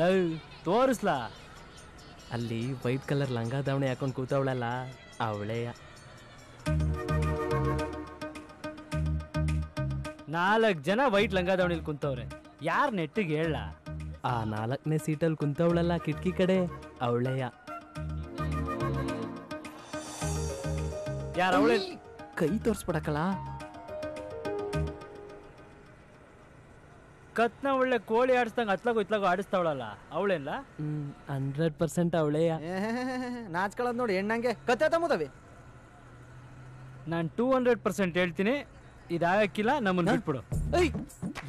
Love ತೋರಿಸ್ಲಾ? ಅಲ್ಲಿ white colour ಲಂಗ ದಾವಣಿ ಹಾಕೊಂಡು ಕೂತವಳಲ್ಲ ಅವಳೆಯ. 4 ಜನ ವೈಟ್ ಲಂಗ ದಾವಣಿಲಿ ಕುಂತವ್ರೆ. ಯಾರ್ ನೆಟ್ಟಿಗೆ ಹೇಳ? ಆ 4ನೇ ಸೀಟಲ್ಲಿ ಕುಂತವಳಲ್ಲ ಕಿಟಕಿ ಕಡೆ ಅವಳೆಯ. ಯಾರ ಅವಳೆ? ಕೈ ತೋರ್ಸ್ಬಿಡಕಲ್ಲ. ಕತ್ನ ಒಳ್ಳೆ ಕೋಳಿ ಆಡಿಸ್ದಂಗ ಅತ್ಲಾಗೋ ಇತ್ಲಾಗೋ ಆಡಿಸ್ತಾವಳಲ್ಲ ಅವಳೆಲ್ಲ? 100% ಅವಳೆಯ. ನಾಚ್ಕೊಳ್ಳೋದು ನೋಡಿ ಹೆಣ್ಣಂಗೆ ಕತ್ತೆ ತಮ್ಮದವಿ. ನಾನು 200% ಹೇಳ್ತೀನಿ, ಇದಾಗಕ್ಕಿಲ್ಲ, ನಮ್ಮನ್ನ ಬಿಟ್ಬಿಡು.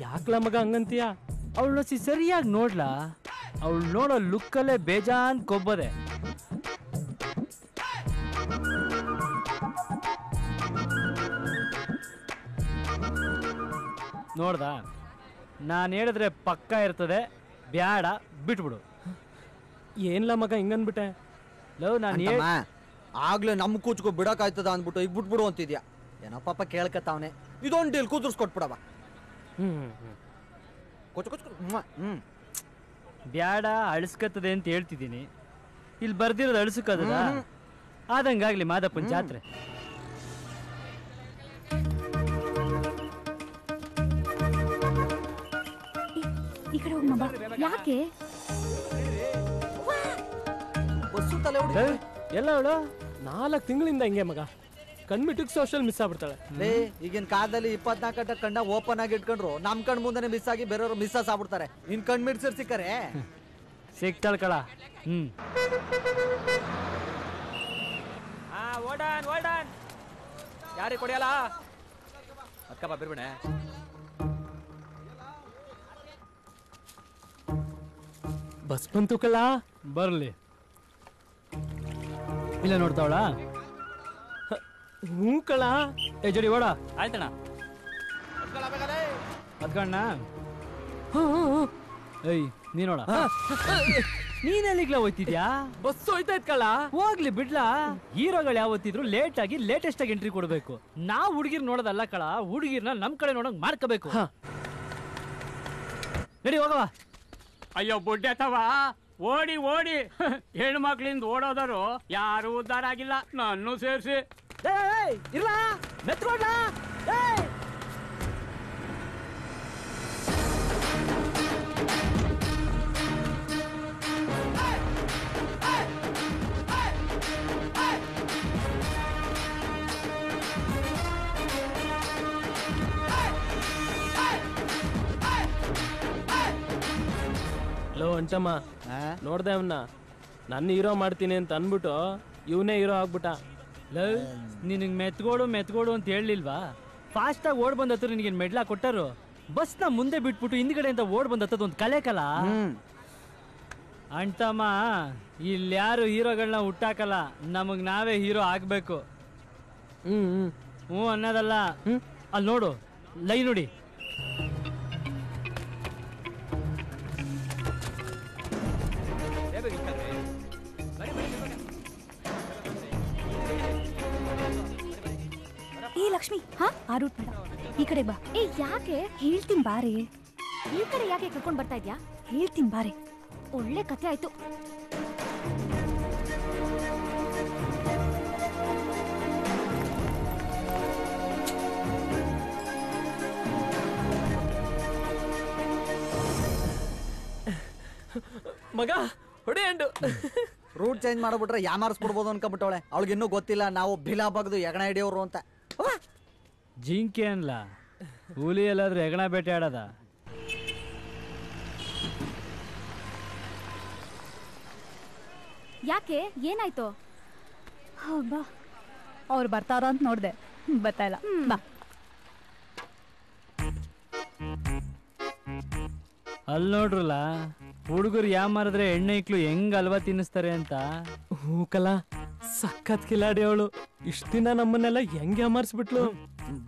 ಯಾಕ್ಲ ಮಗ ಹಂಗಂತೀಯ? ಅವಳನ್ನ ಸರಿಯಾಗಿ ನೋಡ್ಲಾ? ಅವಳು ನೋಡೋ ಲುಕ್ಕಲ್ಲೇ ಬೇಜಾನ್ ಕೊಬ್ಬದೆ. ನೋಡ್ದ? ನಾನು ಹೇಳಿದ್ರೆ ಪಕ್ಕ ಇರ್ತದೆ, ಬ್ಯಾಡ ಬಿಟ್ಬಿಡು. ಏನ್ಲ ಮಗ ಹಿಂಗನ್ಬಿಟ್ಟೆ? ಲವ್ ನಾನು ಆಗ್ಲೇ ನಮ್ ಕೂಚ್ಕೊ ಬಿಡಕಾಯ್ತದ ಅಂದ್ಬಿಟ್ಟು ಈಗ ಬಿಟ್ಬಿಡು ಅಂತಿದ್ಯಾ? ಏನೋ ಪಾಪ ಕೇಳ್ಕತ್ತಾವನೆ. ಇದೊಂದು ಡೀಲ್ ಕೂತ್ರಿಸ್ಕೊಟ್ಬಿಡವ. ಬ್ಯಾಡ ಅಳಿಸ್ಕತ್ತದೆ ಅಂತ ಹೇಳ್ತಿದ್ದೀನಿ. ಇಲ್ಲಿ ಬರ್ದಿರೋದು ಅಳಿಸ್ಕದ ಆದಂಗಾಗ್ಲಿ ಮಾದಪ್ಪನ ಜಾತ್ರೆ. ಈ ಕಡೆ ಹೋಗ್ ಮಗ. ಯಾಕೆ ಬಸ್ಸು ತಲೆ ಎಲ್ಲ ಅವಳು 4 ತಿಂಗಳಿಂದ ಹಿಂಗೆ ಮಗ. ಕಣ್ಮಿಟ್ಟಿಗೆ ಸೋಷಲ್ ಮಿಸ್ ಆಗ್ಬಿಡ್ತಾಳೆ. ಈಗಿನ ಕಾಲದಲ್ಲಿ 24 ಗಂಟೆ ಕಣ್ಣ ಓಪನ್ ಆಗಿ ಇಟ್ಕೊಂಡ್ರು ನಮ್ ಕಣ್ ಮುಂದೆ ಮಿಸ್ ಆಗಿ ಬೇರೆಯವ್ರು ಮಿಸ್ ಆಗ್ಬಿಡ್ತಾರೆ. ನಿನ್ ಕಣ್ ಮಿಡ್ಸರ್ ಸಿಕ್ಕರೆ ಸಿಕ್ತಾಳ ಕಳ. ಓಡಾನ್ ಯಾರಿಗೆ ಕೊಡಿಯಲ್ಲ ಅಕ್ಕಪ್ಪ ಬಿರ್ಬಿಣೆ. ಬಸ್ ಬಂತು ಕಳ. ಬರ್ಲಿ. ಇಲ್ಲ ನೋಡ್ತಾವಳ? ಹ್ಞೂ ಕಳ. ಜಡಿ ಓಡ. ಆಯ್ತಣ್ಣ. ಅದ್ಕಣ್ಣ. ಏಯ್ ನೀನೋಡ. ನೀನೆಲ್ಲಿಗ್ಲ ಹೋಯ್ತಿದ್ಯಾ? ಬಸ್ ಹೋಯ್ತಾಯ್ತ್ ಕಳ. ಹೋಗ್ಲಿ ಬಿಡ್ಲಾ. ಹೀರೋಗಳು ಯಾವತ್ತಿದ್ರು ಲೇಟ್ ಆಗಿ ಲೇಟೆಸ್ಟ್ ಆಗಿ ಎಂಟ್ರಿ ಕೊಡ್ಬೇಕು. ನಾವ್ ಹುಡುಗಿರ್ ನೋಡೋದಲ್ಲ ಕಳ, ಹುಡುಗಿರ್ನ ನಮ್ ಕಡೆ ನೋಡಂಗ್ ಮಾಡ್ಕೋಬೇಕು. ನಡಿ ಹೋಗವ. ಅಯ್ಯೋ ಬುಡ್ಡೆ ಅಥವಾ ಓಡಿ ಓಡಿ ಹೆಣ್ಮಕ್ಳಿಂದ ಓಡೋದರು ಯಾರು ಉದ್ಧಾರ ಆಗಿಲ್ಲ, ನನ್ನೂ ಸೇರಿಸಿ. ಇರ್ಲ ಮೆತ್ಕೊಂಡ. ಲೋ ಅಂಟಮ್ಮ, ನೋಡ್ದೆ ಅವನ್ನ ನನ್ನ ಹೀರೋ ಮಾಡ್ತೀನಿ ಅಂತ ಅನ್ಬಿಟ್ಟು ಇವನೇ ಹೀರೋ ಆಗ್ಬಿಟ್ಟ. ಲವ್ ನಿನಗೆ ಮೆತ್ಗೋಡು ಅಂತ ಹೇಳಲಿಲ್ವಾ? ಫಾಸ್ಟಾಗಿ ಓಡ್ ಬಂದತ್ತು ನಿನಗೆ ಮೆಡ್ಲಾ ಕೊಟ್ಟರು. ಬಸ್ನ ಮುಂದೆ ಬಿಟ್ಬಿಟ್ಟು ಹಿಂದ್ಗಡೆ ಅಂತ ಓಡ್ ಬಂದತ್ತದ ಒಂದು ಕಲೆ ಕಲ. ಅಂಟಮ್ಮ, ಇಲ್ಲಿ ಯಾರು ಹೀರೋಗಳನ್ನ ಹುಟ್ಟಾಕಲ್ಲ, ನಮಗ್ ನಾವೇ ಹೀರೋ ಆಗ್ಬೇಕು. ಹ್ಞೂ ಅನ್ನೋದಲ್ಲ. ಅಲ್ಲಿ ನೋಡು, ಲೈ ನೋಡಿ. ಏ ಲಕ್ಷ್ಮಿ, ಆ ರೂಟ್ ಬೇಡ, ಈ ಕಡೆ ಬಾ. ಏ ಯಾಕೆ? ಹೇಳ್ತೀನಿ ಬಾರಿ. ಈ ಕಡೆ ಯಾಕೆ ಕರ್ಕೊಂಡ್ ಬರ್ತಾ ಇದ್ಯಾ? ಹೇಳ್ತೀನಿ ಬಾರಿ. ಒಳ್ಳೆ ಕತೆ ಆಯ್ತು. ಮಗ ಹೊಡೆ ಅಂಡು. ರೂಟ್ ಚೇಂಜ್ ಮಾಡ್ಬಿಟ್ರೆ ಯಾಮಾರಿಸ್ಬಿಡ್ಬೋದು ಅನ್ಕೊಂಬಿಟ್ಟವಳೆ. ಅವಳಿಗೆ ಇನ್ನೂ ಗೊತ್ತಿಲ್ಲ ನಾವು ಬಿಲಾ ಬಗ್ದು ಎಗಣ ಹಿಡಿಯೋರು ಅಂತ. ಜಿಂಕೆ ಅನ್ಲ, ಹುಲಿ ಎಲ್ಲಾದ್ರೂ ಹೆಗಣ ಬೇಟೆ ಆಡದ? ಯಾಕೆ? ಏನಾಯ್ತು? ಬಾ, ಅವ್ರು ಬರ್ತಾರ ಅಂತ ನೋಡ್ದೆ, ಬರ್ತಾ ಇಲ್ಲ. ಬಾ. ಅಲ್ಲಿ ನೋಡ್ರಲ್ಲ, ಹುಡುಗರು ಯಾಮಾರಿದ್ರೆ ಎಣ್ಣೆ ಇಕ್ಲು ಹೆಂಗ್ ಅಲ್ವಾ ತಿನ್ನಿಸ್ತಾರೆ ಅಂತ. ಹೂ ಕಲ, ಸಖತ್ ಕಿಲಾಡಿ ಅವಳು. ಇಷ್ಟ ದಿನ ನಮ್ಮನ್ನೆಲ್ಲ ಹೆಂಗೆ ಅಮರ್ಸ್ಬಿಟ್ಲು.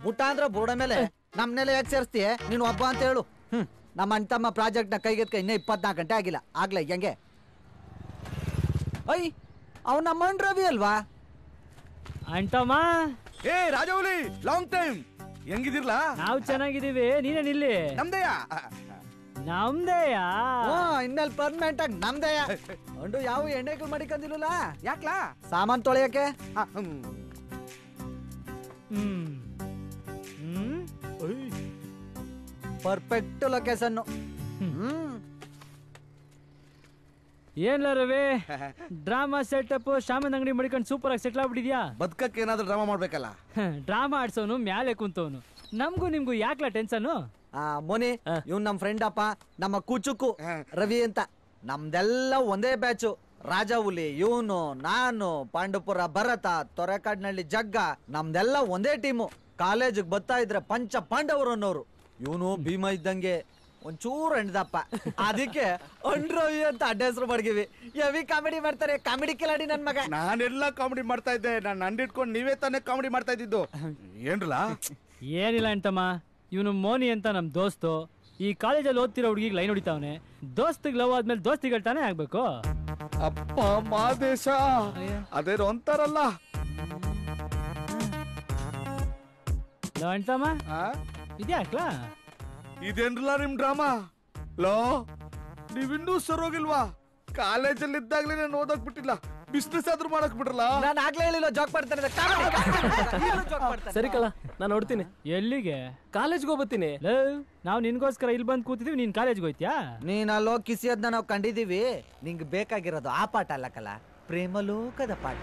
ಬುಟ್ಟ ಅಂದ್ರ ಬೋರ್ಡ ಮೇಲೆ ನಮ್ನೆಲ್ಲ ಯಾಕೆ ಸೇರಿಸ್ತೀಯ ನೀನು ಒಬ್ಬ ಅಂತ ಹೇಳು. ನಮ್ಮ ಅಣ್ತಮ್ಮ ಪ್ರಾಜೆಕ್ಟ್ ನ ಕೈಗೆತ್ಕ ಇನ್ನೇ 24 ಗಂಟೆ ಆಗಿಲ್ಲ. ಆಗ್ಲೇ ಹೆಂಗೆ? ಅಯ್ಯ, ಅವ್ ನಮ್ಮ ಅಣ್ಣ ರವಿ ಅಲ್ವಾ? ಅಂಟಮ್ಮ, ಏ ರಾಜವಲಿ, ಲಾಂಗ್ ಟೈಮ್. ಹೆಂಗಿದಿರ್ಲಾ? ನಾವು ಚೆನ್ನಾಗಿದ್ದೀವಿ, ನೀನೇನಿಲ್ಲಿ? ನಮ್ದೆಯಾ? ನಮ್ದೇಯಾ? ಇನ್ಮೇಲೆ ಪರ್ಮನೆಂಟ್ ಆಗಿ ನಮ್ದೇ ಅಂಡು ಯಾವ ಎಣ್ಣೆಗಳು ಮಡಿಕಂದಿಲ್ಲ ಯಾಕ್ಲಾ ಸಾಮಾನ್ ತೊಳೆಯಕ್ಕೆ ಪರ್ಫೆಕ್ಟ್ ಲೊಕೇಶನ್ ಏನ್ಲ ರವಿ ಡ್ರಾಮಾ ಸೆಟಪ್ ಶಾಮನ್ ಅಂಗಡಿ ಮಡಿಕೊಂಡು ಸೂಪರ್ ಆಗಿ ಸೆಟ್ಲ್ ಆಗ್ಬಿಟ್ಟಿದ್ಯಾ. ಬದುಕಕ್ಕೆ ಏನಾದ್ರೂ ಡ್ರಾಮಾ ಮಾಡ್ಬೇಕಲ್ಲ. ಡ್ರಾಮಾ ಆಡ್ಸೋನು ಮ್ಯಾಲೆ ಕುಂತವನು. ನಮ್ಗೂ ನಿಮ್ಗೂ ಯಾಕ್ಲ ಟೆನ್ಷನ್? ಮೋನಿ ಇವ್ನ್ ನಮ್ ಫ್ರೆಂಡ್ ಅಪ್ಪ, ನಮ್ಮ ಕೂಚುಕು ರವಿ ಅಂತ. ನಮ್ದೆಲ್ಲ ಒಂದೇ ಬ್ಯಾಚು. ರಾಜ ಹುಲಿ ಇವನು, ನಾನು, ಪಾಂಡುಪುರ ಭರತ, ತೊರೆಕಾಡ್ನಳ್ಳಿ ಜಗ್ಗ, ನಮ್ದೆಲ್ಲ ಒಂದೇ ಟೀಮು. ಕಾಲೇಜಿಗೆ ಬರ್ತಾ ಇದ್ರೆ ಪಂಚ ಪಾಂಡವರು ಅನ್ನೋರು. ಇವನು ಭೀಮ ಇದ್ದಂಗೆ ಒಂಚೂರು ಹೆಣ್ದಪ್ಪ, ಅದಕ್ಕೆ ರವಿ ಅಂತ ಅಡ್ಡ ಹೆಸರು ಮಡ್ಗಿವಿ. ಹೆವಿ ಕಾಮಿಡಿ ಮಾಡ್ತಾರೆ, ಕಾಮಿಡಿ ಕಿಲಾಡಿ ನನ್ ಮಗ. ನಾನೆಲ್ಲ ಕಾಮಿಡಿ ಮಾಡ್ತಾ ಇದ್ದೆ, ನಾನು ಅಂಡಿಟ್ಕೊಂಡು ನೀವೇ ತಾನೇ ಕಾಮಿಡಿ ಮಾಡ್ತಾ ಇದ್ದಿದ್ದು. ಏನ್ರಲ್ಲ? ಏನಿಲ್ಲ ಅಂತಮ್ಮ, ಇವನು ಮೋನಿ ಅಂತ ನಮ್ ದೋಸ್ತು. ಈ ಕಾಲೇಜಲ್ಲಿ ಓದ್ತಿರೋ ಹುಡುಗಿಗೆ ಲೈನ್ ಹೊಡಿತಾವನೆ. ದೋಸ್ತಿಗೆ ಲವ್ ಆದ್ಮೇಲೆ ದೋಸ್ತಿಗಳು ತಾನೇ ಆಗ್ಬೇಕು. ಅಪ್ಪ ಮಾದೇಶ, ಅದೇನೋ ಅಂತಾರಲ್ಲ. ಲೋ ಅಂತಮ್ಮ, ಇದ್ಯಾಕ್ಲಾ? ಇದೇನ್ರಲ್ಲ ನಿಮ್ ಡ್ರಾಮಾ? ಲೋ, ನೀವಿನ್ನೂ ಸರೋಗಿಲ್ವಾ? ಕಾಲೇಜಲ್ಲಿ ಇದ್ದಾಗ್ಲೇ ನಾನು ಓದಕ್ ಬಿಟ್ಟಿಲ್ಲ, ಬಿಸ್ನೆಸ್ ಆದ್ರೂ ಮಾಡಕ್ ಬಿಟ್ರಲ್ಲ. ನಾನು ಆಗ್ಲೇ ಹೇಳಿಲ್ಲ ಜೋಕ್ ಮಾಡ್ತಾರೆ. ಸರಿ ಕಲ, ನಾನು ನೋಡ್ತೀನಿ. ಎಲ್ಲಿಗೆ? ಕಾಲೇಜ್ಗೆ ಹೋಗ್ಬತ್ತೀನಿ. ನಾವು ನಿನ್ಗೋಸ್ಕರ ಇಲ್ಲಿ ಬಂದು ಕೂತಿದೀವಿ, ನೀನ್ ಕಾಲೇಜ್ಗೆ ಹೋಯ್ತ್ಯಾ? ನೀನ್ ಅಲ್ಲೋ ಕಿಸಿಯದ್ನ ನಾವು ಕಂಡಿದೀವಿ. ನಿಂಗೆ ಬೇಕಾಗಿರೋದು ಆ ಪಾಠ ಅಲ್ಲ ಕಲ, ಪ್ರೇಮಲೋಕದ ಪಾಠ.